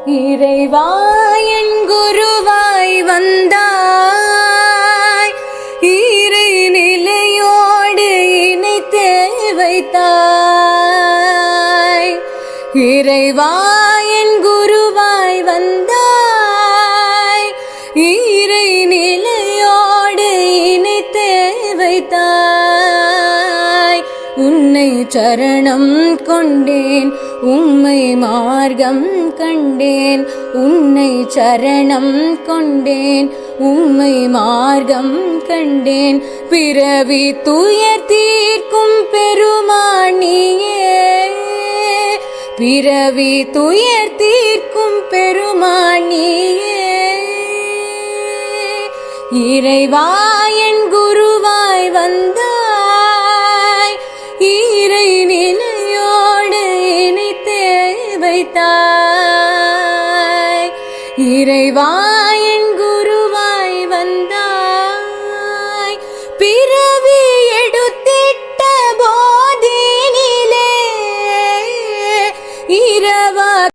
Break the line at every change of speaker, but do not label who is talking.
இறைவா என் குருவாய் வந்தாய், இறை நிலையோடு இணைத்தே வைத்தாய். இறைவா என் குருவாய் வந்தாய், இறை நிலையோடு இணைத்தே வைத்தாய். உன்னை சரணம் கொண்டேன், உம்மை மார்க்கம் கண்டேன். உன்னை சரணம் கொண்டேன், உம்மை மார்க்கம் கண்டேன். பிறவி துயர் தீர்க்கும் பெருமானியே, பிறவி துயர் தீர்க்கும் பெருமானியே. இறைவா என் குருவாய் வந்தாய், இறை நிலையோடு இணைத்தே வைத்தாய். இறைவா